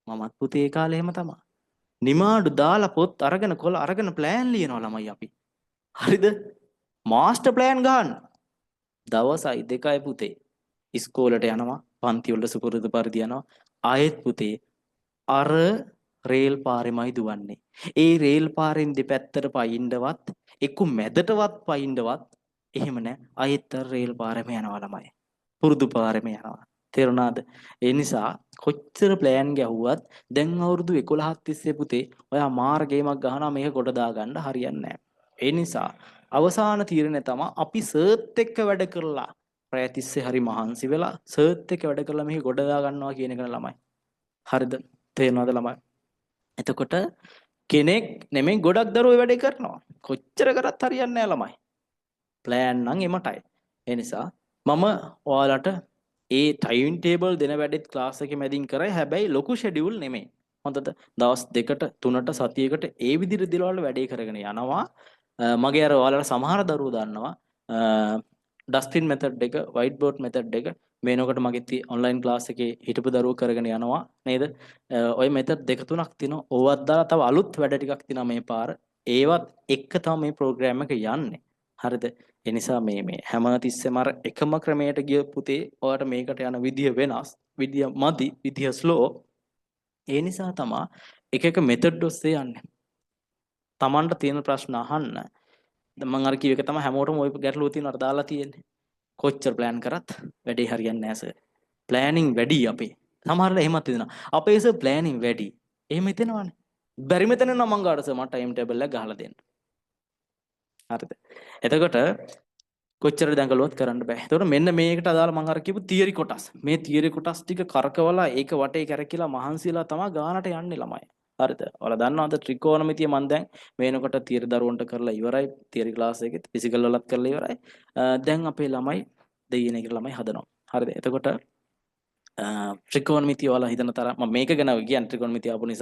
මමත් පුතේ ඒ කාලේ එහෙම තමයි. නිමාඩු දාලා පොත් අරගෙන කොළ අරගෙන ප්ලෑන් ලියනවා ළමයි අපි. හරිද? මාස්ටර් ප්ලෑන් ගන්න. දවසයි දෙකයි පුතේ. ඉස්කෝලට යනවා, පන්ති වල සුපුරුදු පරිදි යනවා. ආයෙත් පුතේ අර රේල් පාරෙමයි දුවන්නේ. ඒ රේල් පාරෙන් දෙපැත්තට පයින්නවත්, එක්ක මැදටවත් පයින්නවත් එහෙම නැහැ. ආයෙත් අර රේල් පාරෙම යනවා ළමයි. පුරුදු පාරෙම යනවා. තේරුණාද? ඒ නිසා කොච්චර ප්ලෑන් ගැහුවත් දැන් අවුරුදු 11ක් තිස්සේ පුතේ ඔයා මාර ගේමක් ගහනවා මේක ගොඩ දාගන්න හරියන්නේ නැහැ. ඒ නිසා අවසාන තීරණය තමයි අපි සර්ත් එක්ක වැඩ කරලා රැය තිස්සේ හරි මහන්සි වෙලා සර්ත් එක්ක වැඩ කරලා මේක ගොඩ දා ගන්නවා කියන එක ළමයි. හරිද? තේරෙනවද ළමයි? එතකොට කෙනෙක් නෙමෙයි ගොඩක් දරුවෝ වැඩේ කරනවා. කොච්චර කරත් හරියන්නේ නැහැ ළමයි. ප්ලෑන් නම් එමටයි. ඒ නිසා මම ඔයාලට ඒ ටයිම් ටේබල් දෙන වැඩෙත් ක්ලාස් එකේ මැදින් කරයි. හැබැයි ලොකු ෂෙඩියුල් නෙමෙයි. හොඳද? දවස් දෙකට තුනට සතියකට ඒ විදිහට දිලවල වැඩේ කරගෙන යනවා. මගේ අර ඔයාලට සමහර දරුවෝ දන්නවා ඩස්ටින් මෙතඩ් එක, වයිට් බෝඩ් මෙතඩ් එක මේනකොට මගේ ඔන්ලයින් ක්ලාස් එකේ හිටපු දරුවෝ කරගෙන යනවා නේද? ඔය මෙතඩ් දෙක තුනක් තියෙනවා. ඕවත් දාලා තව අලුත් වැඩ ටිකක් තියෙනවා මේ පාර. ඒවත් එක්ක තමයි මේ ප්‍රෝග්‍රෑම් එක යන්නේ. හරිද? ඒ නිසා මේ හැම තිස්සෙම අර එකම ක්‍රමයට ගිය පුතේ ඔයාලට මේකට යන විදිය වෙනස්. විදිය මදි, විදිය ස්ලෝ. ඒ නිසා තමයි එක එක මෙතඩ් ඔස්සේ යන්නේ. Tamanට තියෙන ප්‍රශ්න අහන්න. දැන් මම අර කිව්ව එක තමයි හැමෝටම ওই ගැටලුව තියෙනවට දාලා තියෙන්නේ. කොච්චර ප්ලෑන් කරත් වැඩේ හරියන්නේ නැහැ සර්. ප්ලෑනින් වැඩි අපේ. සමහරවල් එහෙමත් හිතෙනවා. අපේ සර් ප්ලෑනින් වැඩි. එහෙම හිතෙනවනේ. බැරි මෙතන නම් මං ගාඩ සර් මට ටයිම් ටේබල් එක ගහලා දෙන්න. හරිද? එතකොට කොච්චර දඟලුවත් කරන්න බෑ. එතකොට මෙන්න මේකට අදාළ මම අර කියපු තියරි කොටස්. මේ තියරි කොටස් ටික කරකවලා ඒක වටේ කරකිලා මහන්සියලා තමයි ගානට යන්නේ ළමයි. හරිද? ඔයාලා දන්නවද ත්‍රිකෝණමිතිය මම දැන් මේනකොට තියරි දරුවන්ට කරලා ඉවරයි. තියරි ක්ලාස් එකෙත් ෆිසිකල් වලත් කරලා ඉවරයි. දැන් අපේ ළමයි දෙයියන එක ළමයි හදනවා. හරිද? එතකොට ත්‍රිකෝණමිතිය ඔයාලා හිතන තරම් මම මේක ගැන කියන්නේ ත්‍රිකෝණමිතිය ආපු නිසා